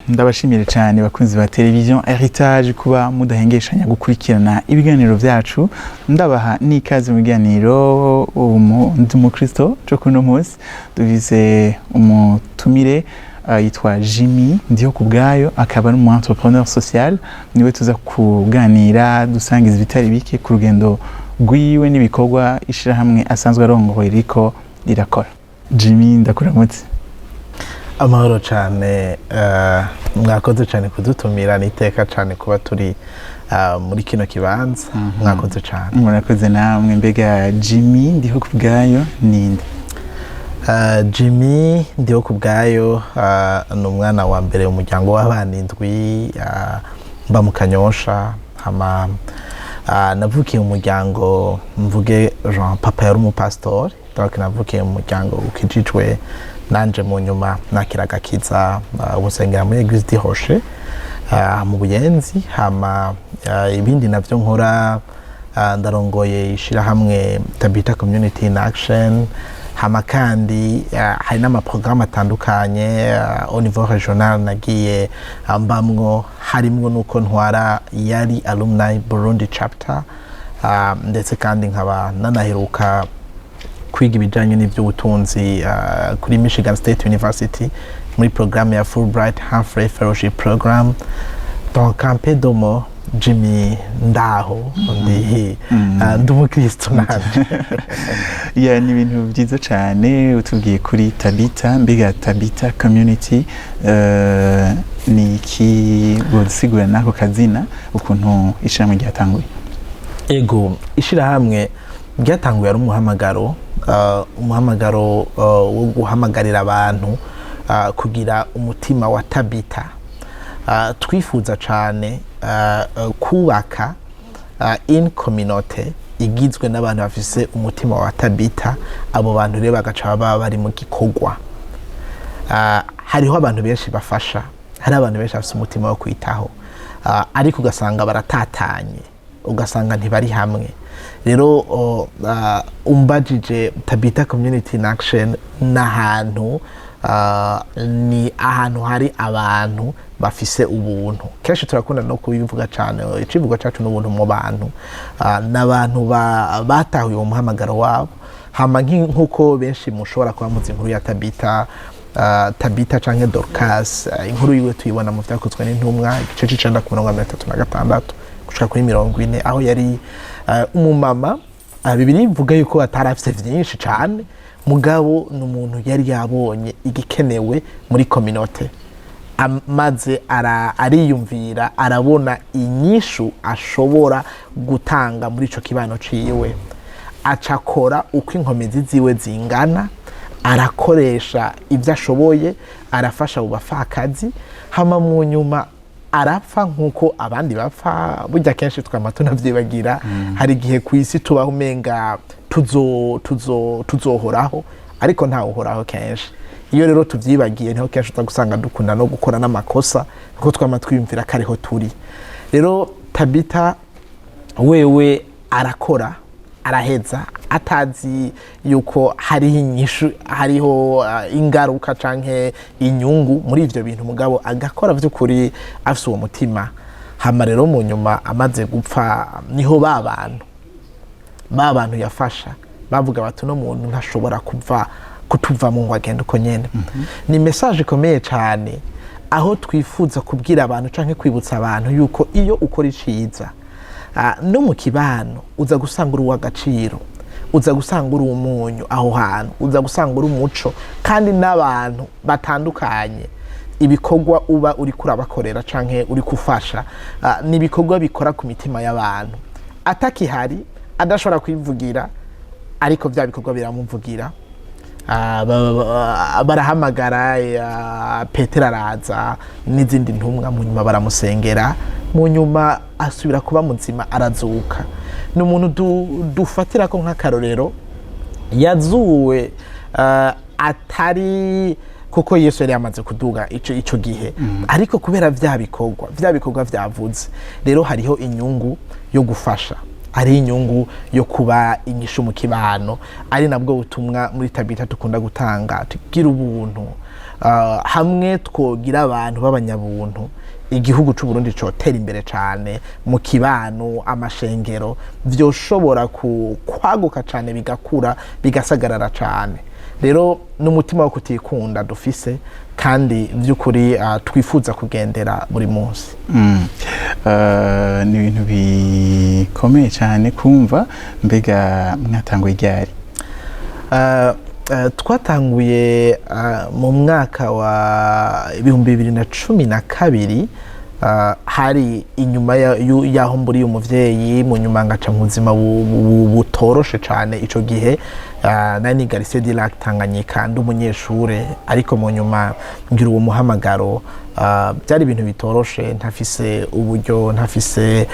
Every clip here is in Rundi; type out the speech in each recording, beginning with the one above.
ndabashimire cyane bakunzi ba televiziyo Heritage kuba mudahengeshanya gukurikirana ibiganiro byacu ndabaha n'ikaze mu biganiro ndi umukristo cyo kuno munsi duvize umutumire yitwa Jimmy NDIHOKUBWAYO akaba ari entrepreneur social niwe tuza kuganira dusangiza ibitari bike ku rugendo rwiwe n'ibikorwa ishirahamwe asanzwe arongoye riko rirakora. Jimmy ndakuramutse. Amahoro cyane mwakoze cyane kudutumira niteka cyane kuba turi muri kino kibanza mwakoze cyane. Murakoze namwe. Mbega Jimmy NDIHOKUBWAYO ninde? Jimmy NDIHOKUBWAYO ni umwana wa mbere umuryango w'abana indwi mba mu Kanyosha hama navukiye mu muryango mvuge Jean papa yari umupastori donc navukiye mu muryango ukijijwe nanje mu nyuma nakiraga kiza ubusengera muri Eglise d'Ihoshe mu Buyenzi hama ibindi navyo nkora ndarongoye ishirahamwe Tabitha Community in Action hama kandi hari n'amaprograme atandukanye au niveau regional nagiye mbamwo harimwo nuko ntwara yari alumni Burundi chapter ndetse kandi nkaba nanaheruka kwiga ibijanye n'ivy'ubutunzi kuri Michigan State University muri programme ya Fulbright Half-Day Fellowship Program. Donc un peu domo Jimmy ndaho ndi umukristo nanje. Ya ni ibintu byiza cyane utubwiye kuri Tabitha. Mbega Tabitha Community ni iki bosigura nako kazina ukuntu ishirahamwe ryatanguye? Ego ishirahamwe ryatanguye ari umuhamagaro wo guhamagarira abantu kugira umutima wa Tabitha. Twifuza cyane kubaka in community igizwe n'abantu bafise umutima wa Tabitha. Abo bantu rero bagaca baba bari mu gikorwa. Hariho abantu benshi bafasha, hari abantu benshi bafise umutima wo kwitaho, ariko ugasanga baratatanye, ugasanga ntibari hamwe. Rero umbajije Tabitha Community in Action n'ahantu ni ahantu hari abantu bafise ubuntu. Kenshi turakunda no kubivuga cyane icivugo cyacu n'ubuntu mu bantu, n'abantu batahuye mu muhamagaro wabo. Hama nk'uko benshi mushobora kuba muzi inkuru ya Tabitha canke Dorcas, inkuru yiwe tuyibona mu vyakozwe n'intumwa igice c'icenda ku 36 gushika kuri 40 aho yari umumama. Bibiri bivuga yuko atarafise vyinshi cyane mugabo n'umuntu yari yabonye igikenewe muri community, maze ariyumvira arabona inyishu ashobora gutanga muri ico kibano ciwe, acakora uko inkomezi ziwe zingana, arakoresha ivyo ashoboye, arafasha ubafakazi, hama mu nyuma arapfa nkuko abandi bapfa. Burya kenshi twama tunavyibagira, hari igihe kwisi tubaho umenga tuzohoraho ariko nta uhoraho kenshi. Iyo rero tuvyibagiye niho kenshi utagusanga dukunda no gukora n'amakosa kuko twama twiyumvira kariho turi. Rero Tabitha wewe arakora araheza atazi yuko hariho inyishu, hariho ingaruka canke inyungu muri ivyo bintu, mugabo agakora vy'ukuri afise uwo mutima. Hama rero mu nyuma amaze gupfa niho babantu yafasha bavuga bati no muntu ntashobora kutuva mu ngwagenda uko nyene. Ni message ikomeye cyane aho twifuza kubwira abantu canke kwibutsa abantu yuko iyo ukora iciza no mu kibano uza gusanga uri w'agaciro, uza gusanga uri umunyu aho hantu, uza gusanga uri umuco, kandi n'abantu batandukanye ibikorwa uba uri kurabakorera canke uri kufasha ni ibikorwa bikora ku mitima y'abantu. Atakihari adashobora kwivugira ariko vya bikorwa biramuvugira. Barahamagara Petero araza n'izindi ntumwa, mu nyuma baramusengera, mu nyuma asubira kuba muzima arazuka. Ni umuntu dufatira ko nk'akarorero yazuwe atari kuko Yesu yari yamaze kuduga ico gihe, ariko kubera vya bikorwa vyavuze. Rero hariho inyungu yo gufasha, ari inyungu yo kuba inyishu mu kibano, ari nabwo butumwa muri Tabitha tukunda gutanga, tugira ubuntu hamwe twogira abantu b'abanyabuntu igihugu c'u Burundi cotera imbere cane mu kibano amashengero vyoshobora kwaguka cane bigakura bigasagarara cane. Rero n'umutima wo kutikunda dufise kandi vy'ukuri twifuza kugendera buri munsi. Ni ibintu bikomeye cyane kumva. Mbega mwatanguye ryari? Twatanguye mu mwaka wa 2012 hari inyuma yaho muri umuvyeyi mu nyuma ngaca mu buzima butoroshe cyane ico gihe nani garise di lac Tanganyika ndi umunyeshure ariko mu nyuma ngira uwo muhamagaro byari ibintu bitoroshe ntafise uburyo ntafise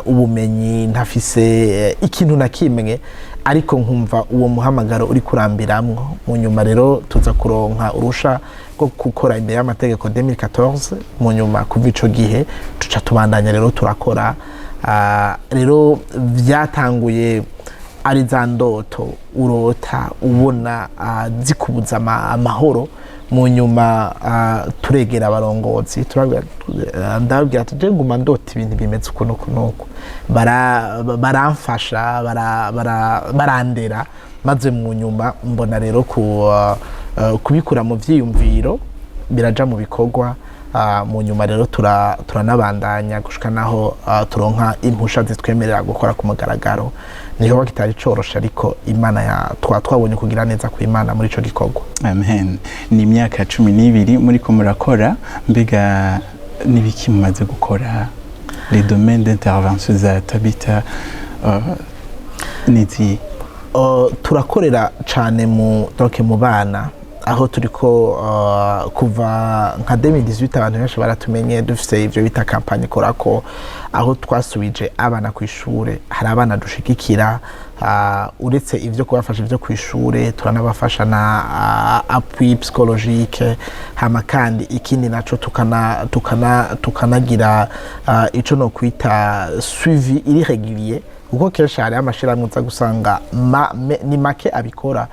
ubumenyi ntafise ikintu na kimwe ariko nkumva uwo muhamagaro uri kurambiramwo mu nyuma rero tuza kuronka urusha rwo gukora imbere y'amategeko 2014 mu nyuma kuva ico gihe tuca tubandanya rero turakora rero byatanguye ari za ndoto urota ubona zikubuza amahoro mu nyuma turegera abarongozi ndababwira ati je nguma ndota ibintu bimeze ukuntu kunuko baramfasha barandera maze mu nyuma mbona rero kubikura mu vyiyumviro biraja mu bikorwa mu nyuma rero turanabandanya gushika naho turonka impusha zitwemerera gukora ku mugaragaro niho kitari corosha ariko Imana twabonye kugira neza ku Imana muri ico gikorwa. Amen. Ni imyaka 12 muri ko murakora, mbega nibiki mumaze gukora les domaines d'intervention za Tabitha niti turakorera cane mu bana aho turiko kuva nka 2018 abantu benshi baratumenye dufise ivyo bita campagne korako aho twasubije abana ku ishure hari abana dushigikira uretse ivyo kubafasha ivyo ku ishure turanabafasha na appui psychologique hama kandi ikindi naco tukanagira ico no kwita suivi iri régulier kuko kenshi hari amashirahamwe uza gusanga ni make abikora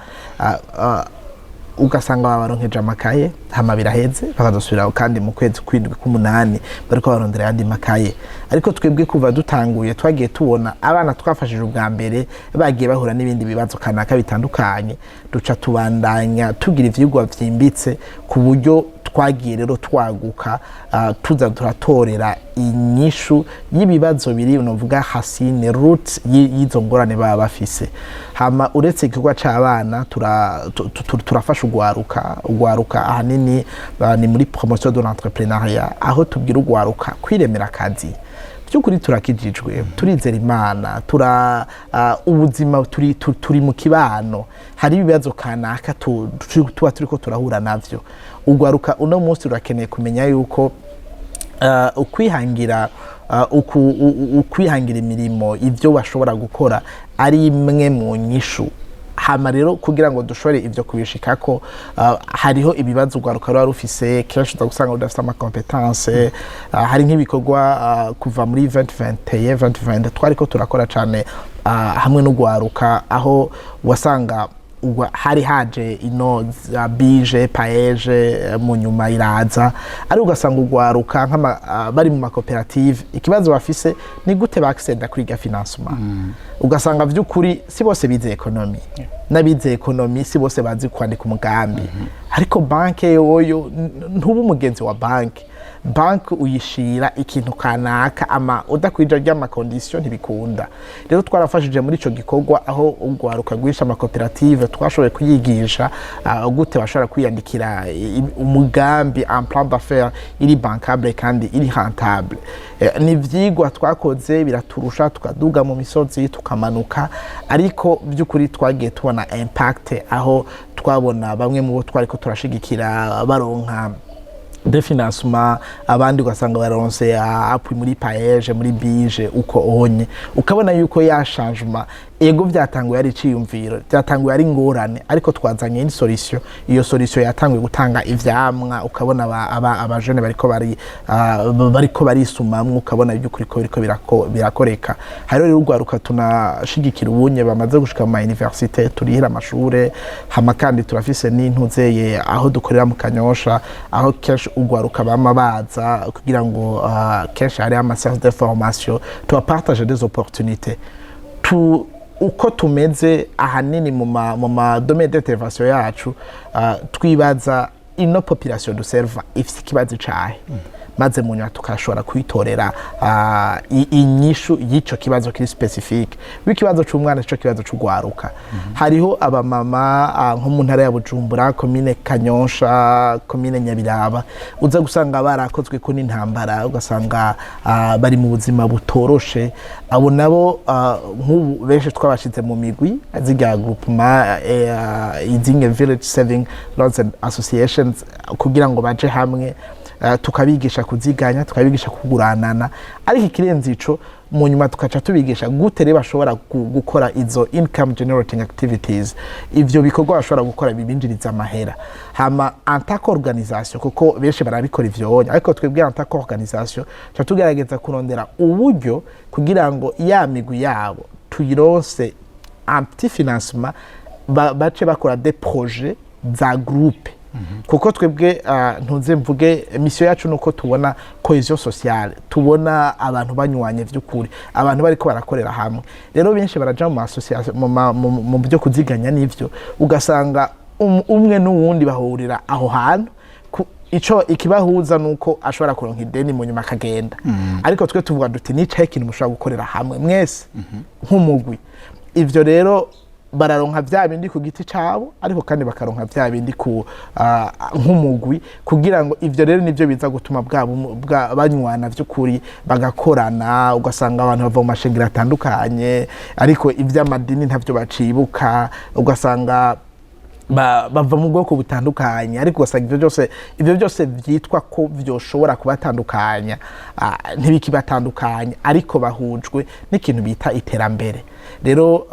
ugasanga babaronkeje amakaye hama biraheze bakazosubira kandi mu kwezi kwindwi k'umunani bariko barondera yandi makaye ariko twebwe kuva dutanguye twagiye tubona abana twafashije ubwa mbere bagiye bahura n'ibindi bibazo kanaka bitandukanye duca tubandanya tugira ivyigwa vyimbitse ku buryo twagiye rero twaguka tuza turatorera inyishu y'ibibazo biri novuga hasine root y'izo ngorane baba bafise hama uretse igikorwa c'abana turafasha ugwaruka ahanini ni muri promotion de l'entrepreneuriat aho tubwira ugwaruka kwiremera akazi by'ukuri turakijijwe turizera Imana ubuzima turi mu kibano hari ibibazo kanaka tuba turiko turahura navyo ugwaruka uno munsi urakeneye kumenya yuko ukwihangira imirimo ivyo bashobora gukora ari imwe mu nyishu hama rero kugira ngo dushore ivyo kubishikako hariho ibibazo ugwaruka rwa rufise kenshi uzagusanga udafite ama competence hari nk'ibikorwa kuva muri 2020 twariko turakora cane hamwe no gwaruka aho wasanga hari haje ino bije paeje mu nyuma iraza ari ugasanga ugwaruka bari mu makoperative ikibazo bafise ni gute baksenda kuri financement ugasanga vy'ukuri si bose bize economy nabize economy si bose bazi kwandika umugambi ariko banke yoyo ntubu umugenzi wa banke uyishira ikintu kanaka ama udakwija ry'ama condition ntibikunda rero twarafashije muri ico gikorwa aho ugwaruka gwisha ama cooperative twashoboye kuyigisha gute bashobora kwiyandikira umugambi en plan d'affaires iri bankable kandi iri rentable ni vyigwa twakoze biraturusha tukaduga mu misozi tukamanuka ariko by'ukuri twagiye tubona impact aho twabona bamwe mu bo twariko turashigikira baronka de financement, abandi ugasanga baronse appui muri paege muri bije uko onye, ukabona yuko ya changement ego vyatanguye ari ciyumviro, vyatanguye ari ngorane, ariko twazanye ni solution. Iyo solution yatanguye gutanga ivyamwa, ukabona abajene bariko barisumamwe, ukabona yuko biriko birakoreka. Hariho rero urwaruka tunashigikira ubunye bamaze gushika mu universite, turihira amashure, hama kandi turafise n'intuzeye aho dukorera mu Kanyosha, aho kenshi urwaruka bama baza kugira ngo kenshi hari ama séances de formation, tubapartage des opportunités. Uko tumeze ahanini mu ma domaine d'intervention yacu, twibaza ino population duserva ifite ikibazo cahe, maze mu nyuma tukashobora kwitorera inyishu y'ico kibazo kiri specifique. W'ikibazo c'umwana cyo kibazo c'ugwaruka, hariho abamama nko mu ntara ya Bujumbura, commune Kanyosha, commune Nyabiraba, uza gusanga barakozwe ko n'intambara, ugasanga bari mu buzima butoroshe. Abo nabo nk'ubu benshi twabashize mu migwi ziga groupement izinge village saving loans and associations, kugira ngo baje hamwe tukabigisha kuziganya, tukabigisha kuguranana, ariko ikirenze ico mu nyuma tukaca tubigisha gute rero bashobora gukora izo income generating activities, ivyo bikorwa bashobora gukora bibinjiriza amahera. Hama en tant qu'organisation, kuko benshi barabikora ivyonya, ariko twebwe en tant qu'organisation tugerageza kurondera uburyo kugira ngo ya migwi yabo tuyironse un petit financement, bace bakora des projets za groupe. Kuko twebwe ntunze mvuge mission yacu nuko tubona cohesion sociale, tubona abantu banywanye vy'ukuri, abantu bariko barakorera hamwe. Rero benshi baraja mu association mu byo kuziganya n'ivyo, ugasanga umwe n'uwundi bahurira aho hantu, ico ikibahuza nuko ashobora kuronka ideni mu nyuma akagenda. Ariko twe tuvuga duti nicaye ikintu mushobora gukorera hamwe mwese nk'umugwi. Ivyo rero bararonka vya bindi ku giti cabo, ariko kandi bakaronka vya bindi ku nk'umugwi, kugira ngo ivyo rero nivyo biza gutuma banywana vy'ukuri bagakorana. Ugasanga abantu bava mu mashengero atandukanye, ariko ivy'amadini ntavyo bacibuka, ugasanga bava mu bwoko butandukanye, ariko ugasanga ivyo byose vyitwa ko vyoshobora kubatandukanya, ntibikibatandukanye, ariko bahujwe n'ikintu bita iterambere. Rero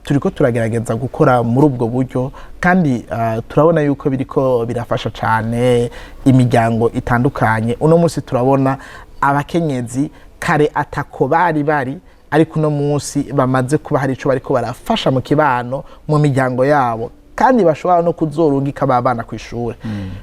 turiko turagerageza gukora muri ubwo buryo, kandi turabona yuko biriko birafasha cane imiryango itandukanye. Uno munsi turabona abakenyezi kare atako bari, ariko uno munsi bamaze kuba hari ico bariko barafasha mu kibano, mu miryango yabo, kandi bashobora no kuzorungika abana ku ishuri.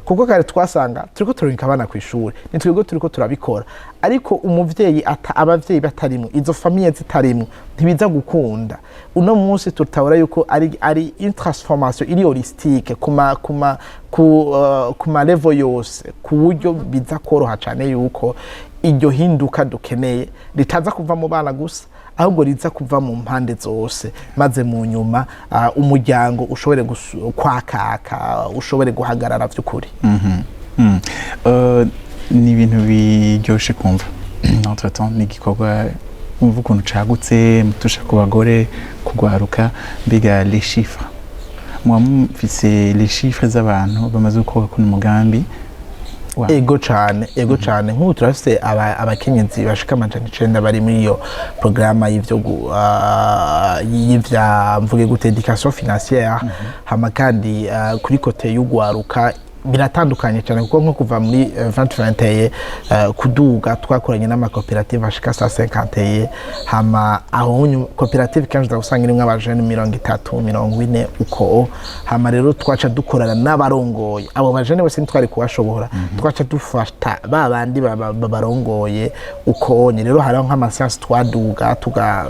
Kuko kare twasanga turiko turungika abana ku ishuri, nitwego turiko turabikora, ariko umuvyeyi abavyeyi batarimwe, izo famille zitarimwe, ntibiza gukunda. Uno munsi tutabura yuko ari une transformation iri holistique kuma level yose, ku buryo biza koroha cane yuko iryo hinduka dukeneye ritaza kuva mu bana gusa, ahubwo riza kuva mu mpande zose, maze mu nyuma umuryango ushobore kwakaka, ushobore guhagarara vy'ukuri. Ni ibintu biryoshe kumva. Entre temps ni igikorwa umva ukuntu cagutse, mutusha ku bagore, kugwaruka. Mbega les chiffres, mufise les chiffres z'abantu bamaze gukora ku mugambi? Ego cane nk'ubu turafise abakenyezi bashika 900 bari muri iyo programme y'ivya mvuge gute education financière. Hama kandi kuri kote y'ugwaruka biratandukanye cyane, kuko nko kuva muri 2021 kuduga twakoranye n'amakoperative ashika 150. Hama aho koperative kanjye usanga irimwe abajene 30-40 uko. Hama rero twaca dukorana n'abarongoye, abo bajene bose ntitwari kuwashobora, twaca dufata babandi barongoye uko. Rero hariho nk'amasansi twaduga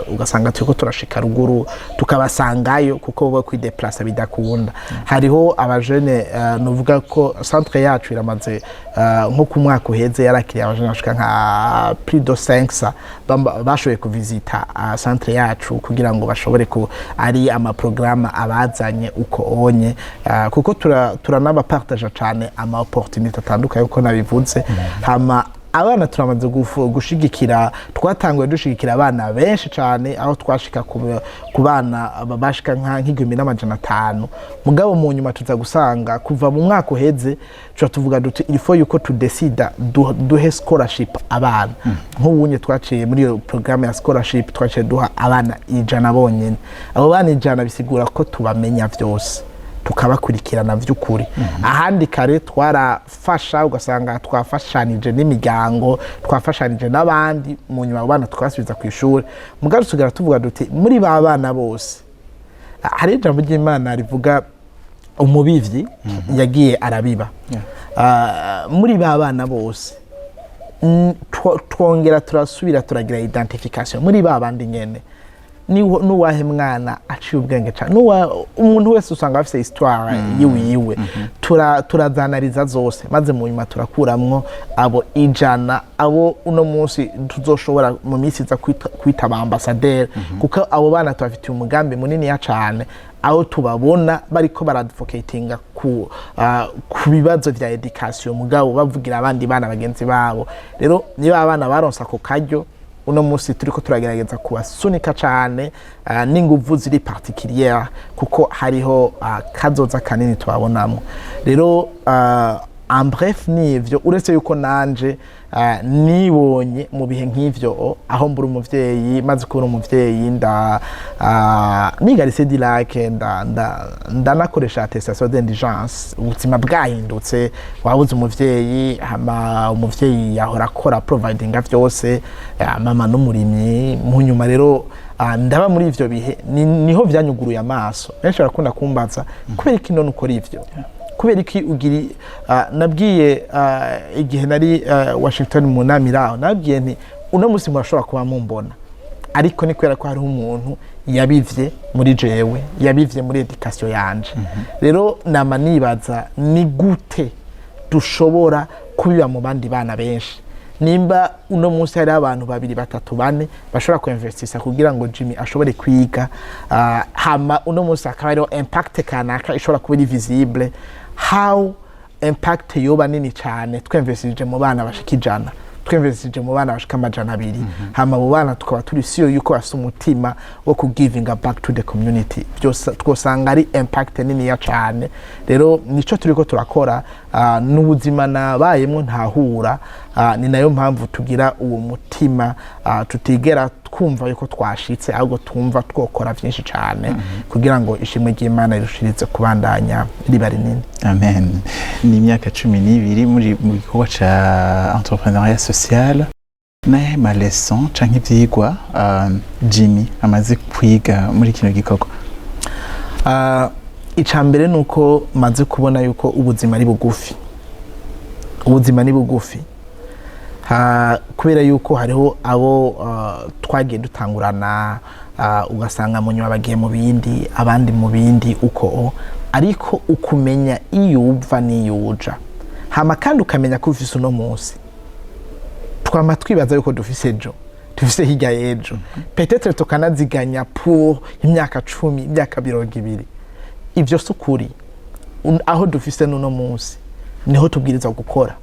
ugasanga turiko turashika ruguru tukabasangayo, kuko bo kwideplace bidakunda. Hariho abajene nuvuga ko centre yacu iramaze nko ku mwaka uheze yarakiriye abajene bashika nka plus de 500 bashoboye kuvisita centre yacu, kugira ngo bashobore ko ari ama programme abazanye uko onye, kuko turanaba partage cyane ama opportunité atandukanye uko nabivuze. Hama abana turamaze gushigikira, twatanguye dushigikira abana benshi cyane, aho twashika ku bana bashika nk'igihumbi n'amajana 5. Mugabo mu nyuma tuza gusanga kuva mu mwaka uheze tuvuga duti il faut yuko tudesida duhe scholarship abana. Nk'ubunye twaciye muri iyo programme ya scholarship, twaciye duha abana 100 bonyene. Abo bana 100 bisigura ko tubamenya vyose, tukabakurikirana vy'ukuri. Ahandi kare twarafasha, ugasanga twafashanije n'imiryango, twafashanije n'abandi, mu nyuma abana twasubiza ku ishuri. Mugabo tugera tuvuga duti muri ba bana bose hari ijambo ry'Imana rivuga umubivyi yagiye arabiba. Muri ba bana bose twongera turasubira turagira identification muri ba bandi nyene. Nuwahe mwana aciye ubwenge cyane, umuntu wese usanga afite histoire yiwe, turazanariza zose, maze mu nyuma turakuramwo abo 100 abo uno munsi tuzoshobora mu minsi iza kwita ba ambassadeur, kuko abo bana tubafitiye umugambi munini ya cyane, aho tubabona bariko baradvocatinga ku bibazo vya education, mugabo bavugira abandi bana bagenzi babo. Rero niba abana baronsa ko karyo, uno munsi turiko turagerageza kubasunika cyane n'inguvu ziri particulière, kuko hariho kazoza kanini twabonamo. Rero en bref nivyo, uretse yuko nanje nibonye mu bihe nk'ivyo, aho mbura umuvyeyi, maze kubura umuvyeyi niga lycée du Lac, ndanakoresha attestation d'indigence. Ubuzima bwahindutse, wabuze umuvyeyi, hama umuvyeyi yahora akora providinga vyose, mama n'umurimyi. Mu nyuma rero ndaba muri ivyo bihe niho vyanyuguruye amaso. Benshi barakunda kumbaza kubera kino nukora ivyo, kubera iki ugiri. Nabwiye igihe nari Washington mu namiraho, nabwiye nti uno munsi murashobora kuba mumbona, ariko ni kubera ko hari umuntu yabivye muri jewe, yabivye muri education yanje. Rero nama nibaza ni gute dushobora kubiba mu bandi bana benshi. Nimba uno munsi hari abantu 2, 3, 4 bashobora kuinvestisa kugira ngo Jimmy ashobore kwiga, hama uno munsi akaba ariho impact kanaka ishobora kuba visible, how impact yoba nini cyane twinvestije mu bana bashika 100, twinvestije mu bana bashika 200, hama abo bana tukaba turi siyo yuko bafite umutima wo ku giving back to the community. Byose twosanga ari impact nini ya cyane. Rero nico turiko turakora, n'ubuzima nabayemo ntahura, ni nayo mpamvu tugira uwo mutima, tutigera twumva yuko twashitse, ahubwo twumva twokora byinshi cyane kugira ngo ishimwe ry'Imana irushirize kubandanya riba rinini. Amen. Ni imyaka 12 muri mu gikorwa ca entrepreneuriat social. Nahe ma leçon canke ivyigwa Jimmy amaze kwiga muri kino gikorwa? Icambere nuko maze kubona yuko ubuzima ari bugufi. Ubuzima ni bugufi. Kubera yuko hariho abo twagiye dutangurana, ugasanga mu nyuma bagiye mu bindi, abandi mu bindi uko, ariko ukumenya iyo uva n'iyo uja, hama kandi ukamenya ko ufise uno munsi. Twama twibaza yuko dufise ejo, dufise hirya y'ejo, peut-être tukanaziganya pour imyaka 10, imyaka 20. Ivyo sukuri, aho dufise n'uno munsi niho tubwirizwa gukora.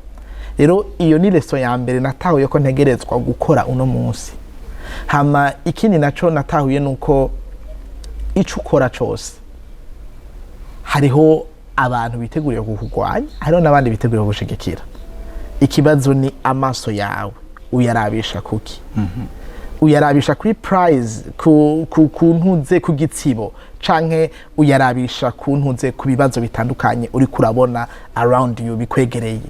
Rero iyo ni leso ya mbere natahuye ko ntegerezwa gukora uno munsi. Hama ikindi naco natahuye nuko ico ukora cyose hariho abantu biteguriye kukugwanya, hariho n'abandi biteguriye gushigikira. Ikibazo ni amaso yawe uyarabisha kuki? Uyarabisha kuri prize, kuntuze ku gitsibo, canke uyarabisha kuntuze ku bibazo bitandukanye uri kurabona around you bikwegereye.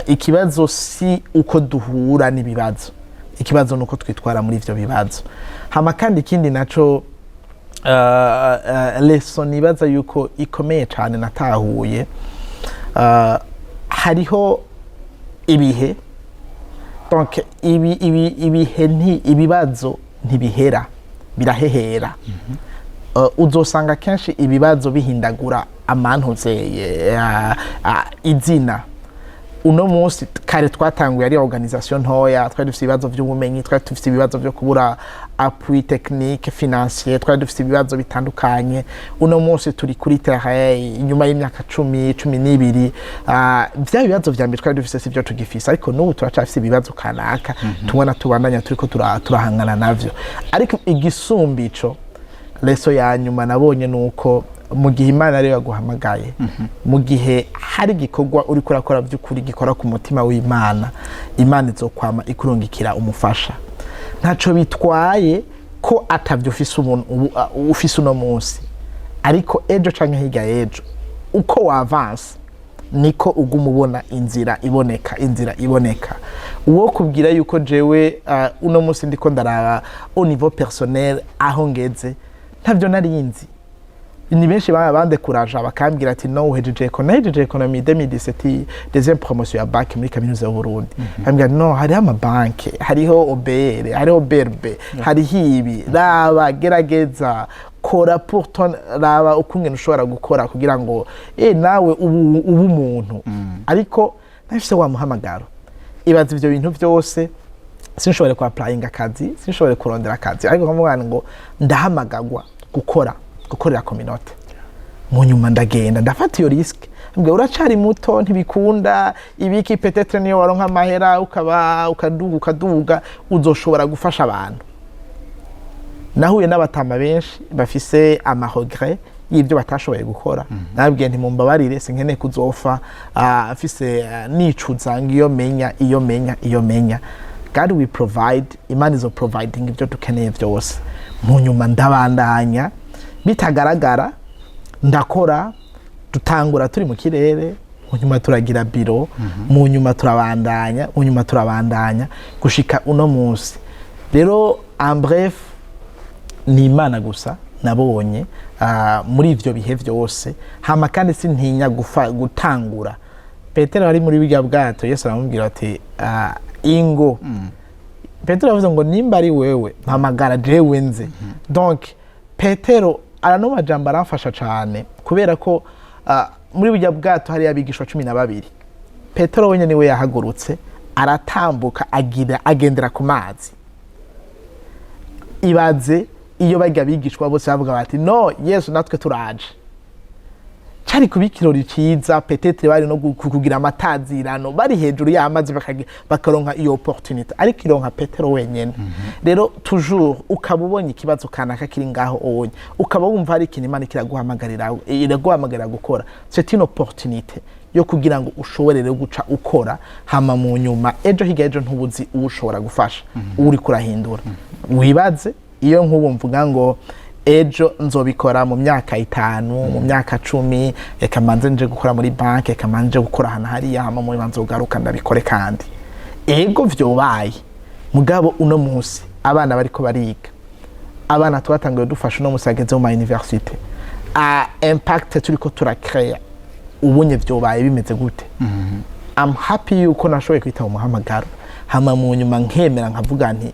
Ikibazo si uko duhura n'ibibazo, ikibazo nuko twitwara muri ivyo bibazo. Hama kandi ikindi naco lesson nibaza yuko ikomeye cyane natahuye, hariho ibihe, donc ibibazo ntibihera, birahehera. Uzosanga kenshi ibibazo bihindagura amantuze izina. uno munsi kare twatanguye ari organisation ntoya, twari dufite ibibazo by'ubumenyi, twari dufite ibibazo byo kubura appui technique financier, twari dufite ibibazo bitandukanye. Uno munsi turi kuri terrain inyuma y'imyaka 12 bya bibazo vya mbere twari dufite sivyo tugifise, ariko n'ubu turacafise ibibazo kanaka tubona tubandanya turiko turahangana navyo. Ariko igisumbico leso ya nyuma nabonye nuko mu gihe Imana ari yaguhamagaye, mu gihe hari gikorwa uri kurakora by'ukuri gikora ku mutima w'Imana, Imana izokwama ikurungikira umufasha. Ntaco bitwaye ko atavyo ufise umuntu ufise uno munsi, ariko ejo canke hirya ejo uko wa avance niko ugumubona inzira iboneka. Uwo kubwira yuko jewe uno munsi ndiko ndaraba au niveau personnel aho ngeze ntavyo narinzi. Ni benshi bandekuraje bakambwira ati no uhejeje economy 2017 deuxième promotion ya bac muri kaminuza y'u Burundi. Ambwira no hari ama banke, hariho OBR, hariho BRB, hariho ibi, raba gerageza kora pour ton raba ukungene ushobora gukora kugira ngo nawe ubu umuntu. Ariko nafise wa muhamagaro. Ibaza ivyo bintu byose sinshobore ku applying akazi, sinshobore kurondera akazi, ariko nkamubana ngo ndahamagagwa gukorera community. Mu nyuma ndagenda ndafata iyo risk, mbwe uracari muto ntibikunda ibiki peut-être niyo waronka amahera ukaduga uzoshobora gufasha abantu. Nahuye n'abatama benshi bafise amahogre y'ibyo batashoboye gukora. Nabwiye nti mumbabarire sinkene kuzofa afise nicuza ngiyo menya God will provide, Imana izo providing ibyo dukeneye byose. Mu nyuma ndabandanya bitagaragara, ndakora, dutangura turi mu kirere, mu nyuma turagira biro, mu nyuma turabandanya gushika uno munsi. Rero en bref ni Imana gusa nabonye muri ivyo bihe byose. Hama kandi sintinya gutangura. Petero ari muri bijya bwato, Yesu aramubwira ati ingo. Petero yavuze ngo nimba ari wewe mpamagara jewe nze. Donc Petero arano majambo aramfasha cyane kubera ko muri bijya bwato hari abigishwa 12. Petero wenye niwe yahagurutse aratambuka agendera ku mazi. Ibaze iyo bajya bigishwa bose bavuga bati no Yesu natwe turaje. Cyari kubikirori ciza peut-être bari no kugira amatazirano bari hejuru y'amazi bakaronka iyo opportunity, ariko ironka Petero wenyene. Rero toujours ukabubonye ikibazo kanaka kiri ngaho onye, ukaba wumva ari ikintu Imana iraguhamagarira gukora, c'est une opportunité yo kugira ngo ushobore guca ukora, hama mu nyuma ejo higa ejo ntubuzi ushobora gufasha uri kurahindura. Wibaze iyo nk'ubu mvuga ngo ejo nzobikora mu myaka 5 mu myaka 10, reka manze nje gukora muri banke, reka manje gukora hana hariya, hama mu manzo garuka ndabikore. Kandi ego vyobaye mugabo uno munsi abana bariko bariga, abana twatangiye dufasha uno musageze mu university, impact turiko turakrea ubunye vyobaye bimeze gute. I'm happy yuko nashoboye kwita umuhamagaro, hama mu nyuma nkemera nkavuga nti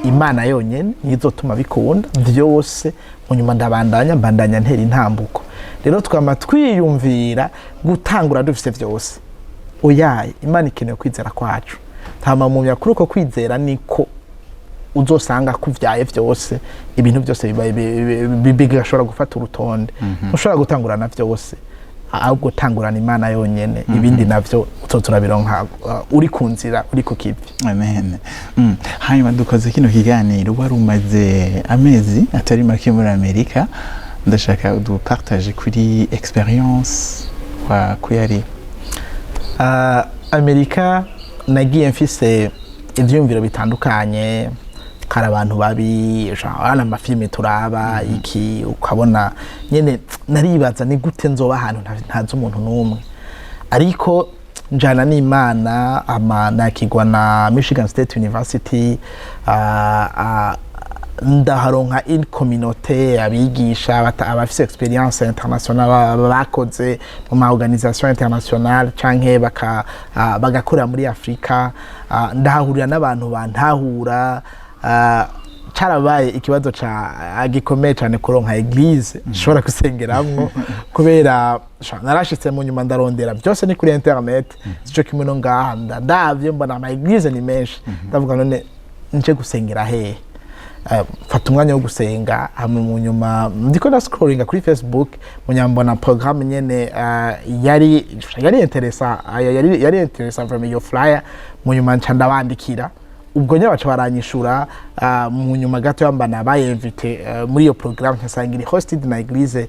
Imana yonyene nizotuma bikunda byose. Mu nyuma ndabandanya ntera intambuko. Rero twama twiyumvira gutangura dufise byose. Oyaye Imana ikeneye kwizera kwacu. Hama mu myakuru ko kwizera niko uzosanga kuvyaye byose, ibintu byose bigashobora gufata urutonde. Ushobora gutangurana byose, ahubwo tangurana Imana yonyene, ibindi navyo turabironka uri kunzira, uri kukivi. Amen. Hanyuma dukoze kino kiganiro wari umaze amezi atari make muri Amerika. Ndashaka udupartage kuri experience wa kuyari. Amerika nagiye mfise ivyumviro bitandukanye, kara abantu babi ana amafilme turaba iki, ukabona nyene naribaza ni gute nzoba ahantu ntazi umuntu n'umwe. Ariko njana n'Imana nakigwa na Michigan State University, ndaharonka une communauté abigisha abafise experience internationale bakoze mu ma organisation internationale canke bagakorera muri Afrika. Ndahahurira n'abantu bantahura, carabaye ikibazo ca gikomeye cyane kuronka eglise nshobora gusengeramwo kubera narashitse mu nyuma ndarondera byose ni kuri internet cyo kimwe no ngaha ndavye mbona ama eglise ni menshi ndavuga none nje gusengera hehe fata umwanya wo gusenga hamwe mu nyuma ndiko na scrolling kuri Facebook munyambona programme nyene yari interesa from your flyer mu nyuma nca ndabandikira ubwo nyine baca baranyishura mu nyuma gato yambana bayinvite muri iyo programme nkasangira hosted na eglise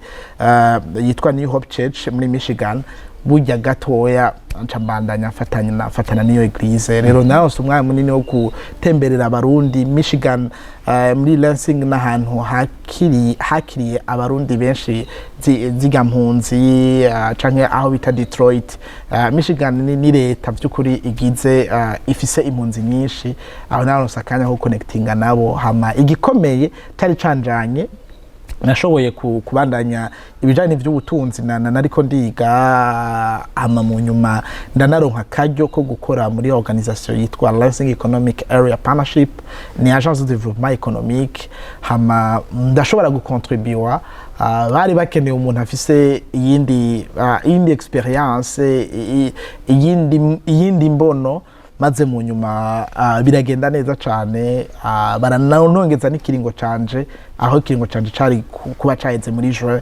yitwa New Hope Church muri Michigan burya gatoya ncambandanya fatana niyo eglise rero naho umwanya munini wo gutemberera abarundi Michigan muri Lansing n'ahantu hakiriye abarundi benshi zigampunzi canke aho bita Detroit. Michigan ni leta by'ukuri igize ifise impunzi nyinshi aho naho sakanya ho connectinga nabo hama igikomeye tari canjanye nashoboye kubandanya ibijanye by'ubutunzi nariko ndiga ama mu nyuma ndanaronka karyo ko gukora muri organisation yitwa Lansing Economic Area Partnership ni agence de développement économique hama ndashobora gucontribuer bari bakeneye umuntu afise iyindi experience iyindi mbono maze mu nyuma biragenda neza cyane baranongeza n'ikiringo canje aho ikiringo canje cari kuba caheze muri juin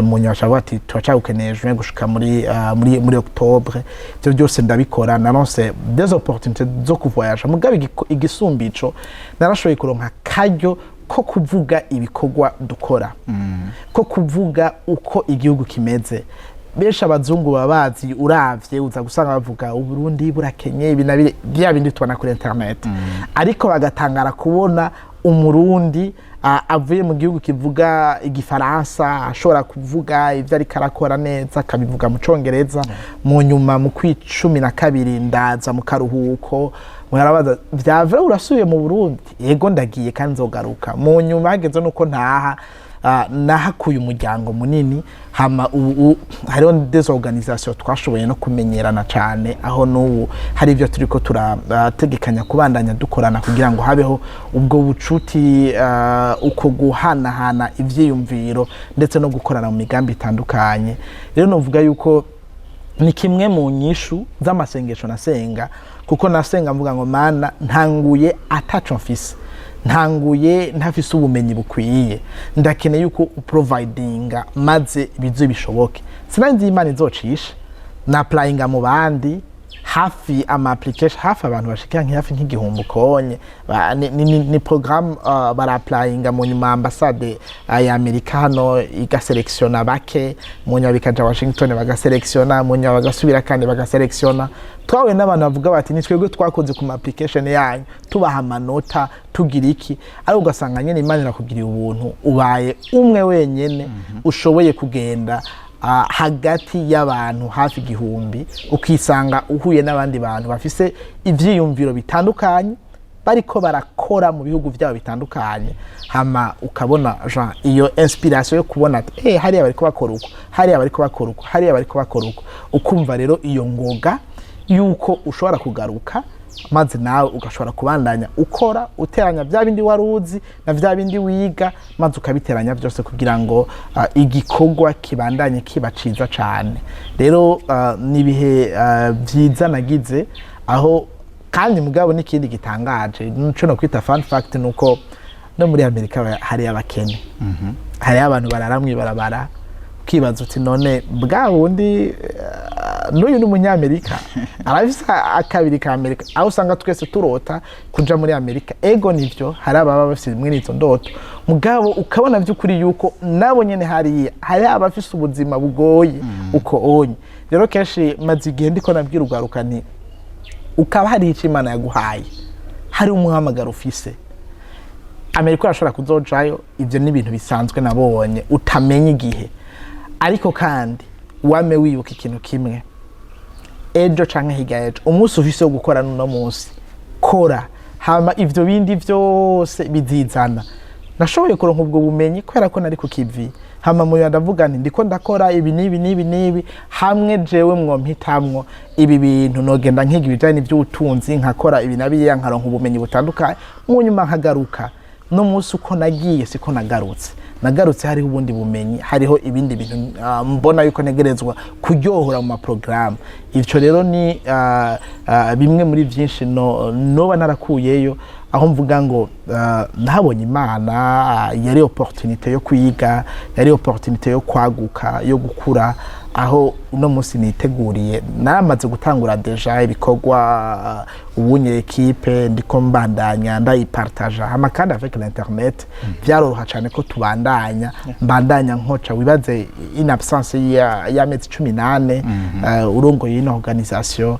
mu nyuma cyangwa ati twacagukeneye juin gushika muri octobre byo byose ndabikora naronse des opportunités zo kuvoyager mugabe igisumbico narashoboye kuronka karyo ko kuvuga ibikorwa dukora ko kuvuga uko igihugu kimeze besha abazungu babazi uravye uza gusanga bavuga uburundi burakenye ibinabire bya bindi tubona kuri internet ariko bagatangara kubona umurundi avuye mu gihugu kivuga igifaransa ashobora kuvuga ivyo ari karakora neza kabivuga mu congereza mu nyuma mu kwicumi na kabiri ndaza mu karuhuko mwarabaza vyave urasubiye mu Burundi yego ndagiye kandi nzogaruka mu nyuma hageze nuko ntaha nahakuye umuryango munini hama hariho des organisations twashoboye no kumenyerana cyane aho n'ubu hari ibyo turiko turategekanya kubandanya dukorana kugira ngo habeho ubwo bucuti uko guhanahana ivyiyumviro ndetse no gukorana mu migambi itandukanye rero novuga yuko ni kimwe mu nyishu z'amasengesho nasenga kuko nasenga mvuga ngo mana ntanguye ataco mfise ntanguye ntafise ubumenyi bukwiye ndakeneye yuko providinga maze bizo bishoboke sinanzi imana izocisha na applyinga mu bandi hafi ama application hafi abantu bashikira hafi nk'igihumbi konye ni programme bara applyinga mu nyuma ambassade ya Amerika hano igaselectiona bake mu nyuma bikaja Washington bagaselectiona mu nyuma bagasubira kandi bagaselectiona twawe n'abantu bavuga bati ni twebwe twakoze ku application yanyu tubaha amanota tugira iki ari ugasanga nyene imana irakugiriye ubuntu ubaye umwe wenyene ushoboye kugenda hagati y'abantu hafi igihumbi ukisanga uhuye n'abandi bantu bafise ivyiyumviro bitandukanye bariko barakora mu bihugu byabo bitandukanye hama ukabona Jean iyo inspiration yo kubona hariya bariko bakora uko hariya bariko bakora uko hariya bariko bakora uko ukumva rero iyo ngoga yuko ushobora kugaruka maze nawe ugashobora kubandanya ukora uteranya bya bindi waruzi na bya bindi wiga maze ukabiteranya byose kugira ngo igikorwa kibandanye kibaciza cyane rero nibihe byiza nagize aho kandi mugabo n'ikindi gitangaje nico no kwita fun fact nuko no muri Amerika hari abakene hari abantu bararamwe barabara kibaza uti none bwa wundi n'uyu n'umunyamerika arafise akabiri ka Amerika aho usanga twese turota kuja muri Amerika ego nivyo hari ababa bafise mwe nizo ndoto mugabo ukabona by'ukuri yuko nabo nyene hari abafise ubuzima bugoye uko onye rero kenshi maze igihe ndiko nabwira ugaruka ni ukaba hari icyo Imana yaguhaye hari umuhamagaro ufise Amerika arashobora kuzojayo ivyo ni ibintu bisanzwe nabonye utamenye igihe ariko kandi wame wibuka ikintu kimwe ejo canke higayejo umunsi ufise wo gukora no munsi kora hama ivyo bindi vyose bizizana nashoboye kuronka ubwo bumenyi kwera ko nari ku kivi hama mu ndavuga nti ndiko ndakora ibi nibi hamwe jewe mwompitamwo ibi bintu nogenda nkiga ibijanye by'ubutunzi nkakora ibi nabiye nkaronka ubumenyi butandukanye mu nyuma nkagaruka no munsi uko nagiye siko nagarutse hariho ubundi bumenyi, hariho ibindi bintu mbona yuko ntegerezwa kuryohora mu maprogaramu. Ivyo rero ni bimwe muri vyinshi noba narakuyeyo, aho mvuga ngo nabonye Imana yari opportunité yo kwiga, yari opportunité yo kwaguka, yo gukura, aho uno munsi niteguriye namaze gutangura deja ibikorwa ubunye equipe ndiko mbandanya ndayipartage hama kandi avec l'internet vyaroroha cyane ko tubandanya mbandanya nkoca wibaze in absence ya mezi 18 urongoye ino organisation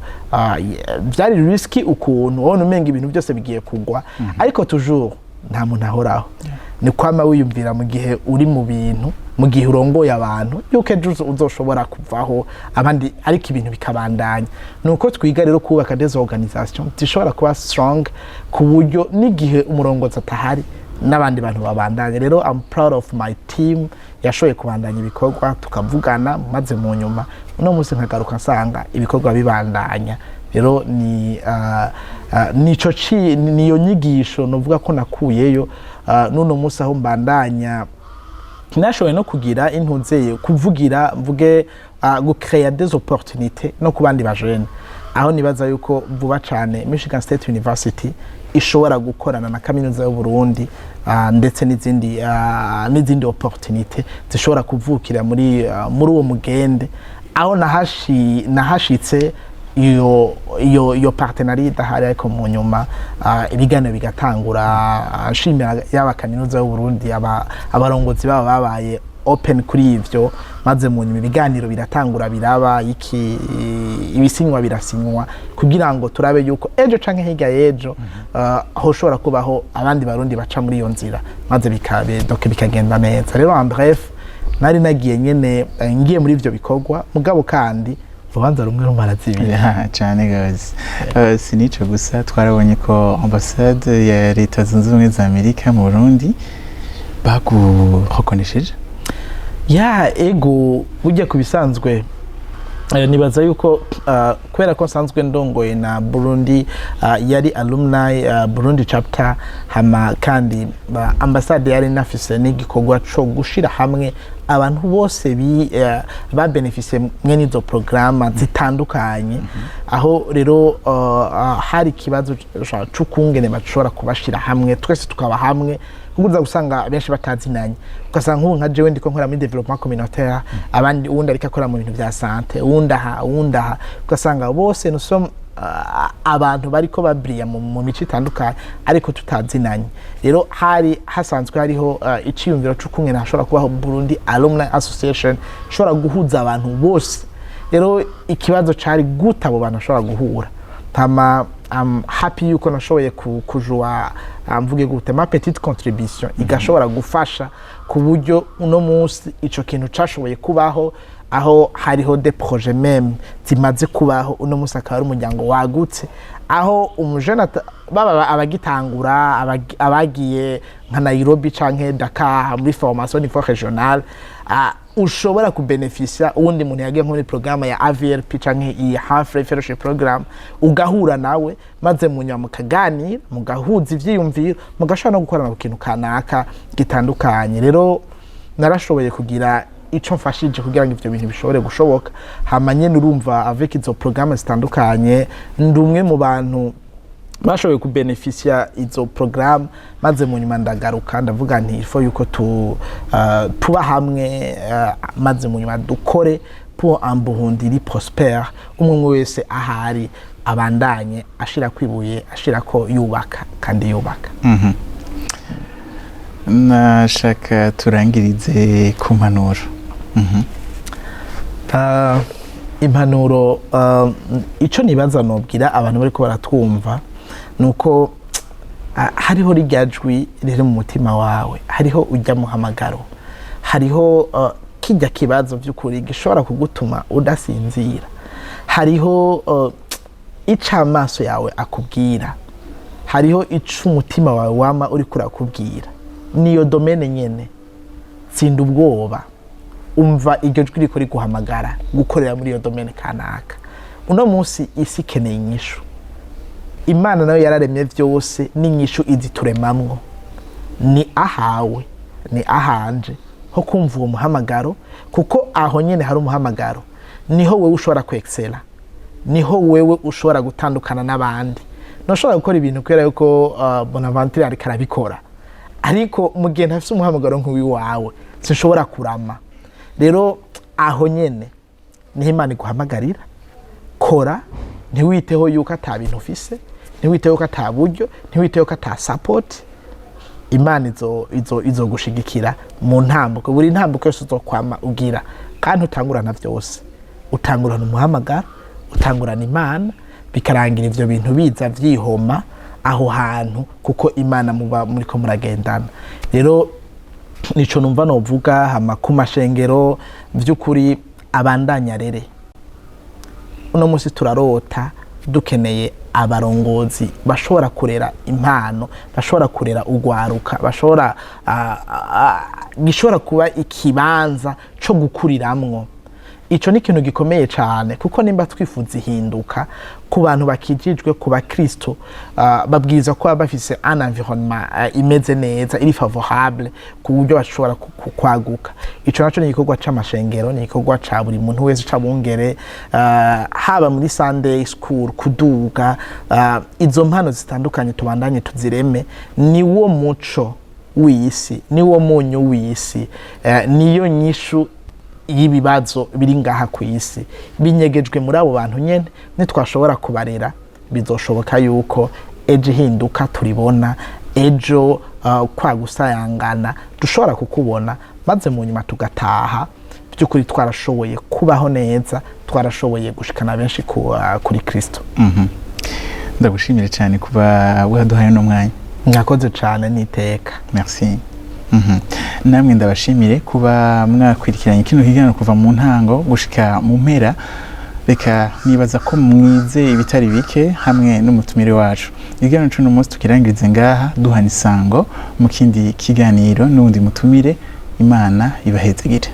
vyari risky ukuntu wone umenga ibintu byose bigiye kugwa, ariko toujours nta muntu ahoraho. Ni kwama wiyumvira mu gihe uri mu bintu, mu gihe urongoye abantu yuko ejo uzoshobora kuvaho abandi ariko ibintu bikabandanya. Nuko twiga rero kubaka des organisations zishobora kuba strong ku buryo n'igihe umurongozi atahari n'abandi bantu babandanye. Rero I'm proud of my team yashoboye kubandanya ibikorwa tukavugana, maze mu nyuma uno munsi nkagaruka nsanga ibikorwa bibandanya. Rero ni niyo nyigisho novuga ko nakuyeyo nuno munsi aho mbandanya nashoboye no kugira intunzeye kuvugira mvuge gucreate des opportunités no kubandi bajene, aho nibaza yuko vuba cyane Michigan State University ishobora gukorana na kaminuza y'u Burundi ndetse n'izindi opportunité zishobora kuvukira muri uwo mugende, aho nahashitse iyo partenariat idahari, ariko mu nyuma ibiganiro bigatangura. Nshimira yaba kaminuza y'u Burundi abarongozi baba babaye open kuri ivyo, maze mu nyuma ibiganiro biratangura biraba ibisinywa birasinywa kugira ngo turabe yuko ejo canke hirya yejo hoshobora kubaho abandi barundi baca muri iyo nzira, maze bikagenda neza. Rero en bref nari nagiye nyene ngiye muri ivyo bikorwa, mugabo kandi ubanza rumwe rumarazibiri cyane guys. Sinico gusa twarabonye ko ambassade ya Leta Zunze Ubumwe za Amerika mu Burundi bagurekonesheje. Ego ujya kubisanzwe nibaza yuko kubera ko nsanzwe ndongoye na Burundi yari alumni Burundi chapter, hama kandi ambassade yari nafise n'igikorwa cyo gushira hamwe abantu bose ba benefice mwene izo programa zitandukanye, aho rero hari kibazo cy'ukungene bashobora kubashira hamwe twese tukaba hamwe, kuguza gusanga benshi batazinanye, ugasanga nk'ubu nka jewe ndiko nkora muri development communautaire, abandi uwundi ariko akora mu bintu bya santé, uwundaha ugasanga bose nusom abantu bariko babriya mu mico itandukanye ariko tutazinanye. Rero hari hasanzwe hariho iciyumviro c'ukungene hashobora kubaho Burundi Alumni Association ishobora guhuza abantu bose. Rero ikibazo cari guta abo bantu bashobora guhura. I'm happy yuko nashoboye kujua mvuge gute ma petite contribution igashobora gufasha ku buryo uno munsi ico kintu cashoboye kubaho, aho hariho des projets même zimaze kubaho uno munsi akaba ari umuryango wagutse, aho umujene baba abagitangura abagiye nka Nairobi canke Dakar muri formation niveau régional ushobora kubenefisia uwundi muntu yagiye muri programme ya AVRP canke i Half-Life Fellowship Program, ugahura nawe maze mu nyuma mukaganira mugahuza ivyiyumviro mugashobora no gukorana ku kintu kanaka gitandukanye. Rero narashoboye kugira ico mfashije kugira ngo ivyo bintu bishobore gushoboka, hamanye n'urumva avec izo programme zitandukanye ndumwe mu bantu bashoboye kubenefisia izo programme, maze mu nyuma ndagaruka ndavuga nti ifo yuko tuba hamwe, maze mu nyuma dukore pour un Burundi prospère, umwe wese ahari abandanye ashira kwibuye, ashira ko yubaka kandi yubaka. Nashaka turangirize ku mpanuro. Impanuro ico nibaza nobwira abantu bariko baratwumva nuko hariho ryajwi riri mu mutima wawe, hariho ujya muhamagaro, hariho kijya kibazo by'ukuri gishobora kugutuma udasinzira, hariho icamaso yawe akubwira, hariho umutima wawe wama uri kurakubwira. Niyo domaine nyene tsinda ubwoba, umva iryo jwi riko riguhamagara gukorera muri iyo domaine kanaka. Uno munsi isi keneye inyishu, Imana nayo yararemye vyose n'inyishu izituremamwo. ni ahawe ni ahanje ho kumva uwo muhamagaro, kuko aho nyene hari umuhamagaro niho wewe ushobora kwexela, niho wewe ushobora gutandukana n'abandi. Ntushobora gukora ibintu kubera yuko Bonaventure ariko arabikora, ariko mu gihe ntafise umuhamagaro nk'uwiwawe sinshobora kurama. Rero aho nyene niho Imana iguhamagarira, kora, ntiwiteho yuko ata bintu ufise, ntiwiteho ko ata buryo, ntiwiteho ko ata support. Imana izo gushigikira mu ntambuko, buri ntambuko yose uzokwama ugira, kandi utangurana vyose, utangurana umuhamagaro, utangurana Imana, bikarangira ivyo bintu biza vyihoma aho hantu, kuko Imana muba muriko muragendana. Rero nico numva novuga hama ku mashengero vy'ukuri abandanya rere. Uno musi turarota dukeneye abarongozi bashobora kurera impano, bashobora kurera ugwaruka, bashobora gishobora kuba ikibanza co gukuriramwo. Ico ni ikintu gikomeye cyane, kuko nimba twifuza ihinduka ku bantu bakijijwe, ku bakristo, babwiza ko bafise un environnement imeze neza, iri favorable ku buryo bashobora kwaguka. Ico naco ni igikorwa c'amashengero, ni igikorwa ca buri muntu wese c'abungere, haba muri Sunday school kuduga, izo mpano zitandukanye tubandanye tuzireme. Ni wo muco w'isi, ni wo munyu w'isi, niyo nyishu y'ibibazo biri ngaha ku isi binyegejwe muri abo bantu nyene. Nitwashobora kubarera, bizoshoboka yuko ejo hinduka turibona, ejo kwa gusayangana dushobora kukubona, maze mu nyuma tugataha by'ukuri twarashoboye kubaho neza, twarashoboye gushikana benshi kuri Kristo. Ndagushimire cyane kuba waduhaye no mwanya. Mwakoze cyane niteka. Merci. Namwe ndabashimire kuba mwakwirikiranye kino kiganiro kuva mu ntango gushika mu mpera. Reka nibaza ko mwize ibitari bike hamwe n'umutumire wacu. Ikiganiro cy'uno munsi tukirangirize ngaha, duhana isango mu kindi kiganiro n'undi mutumire. Imana ibahezagire.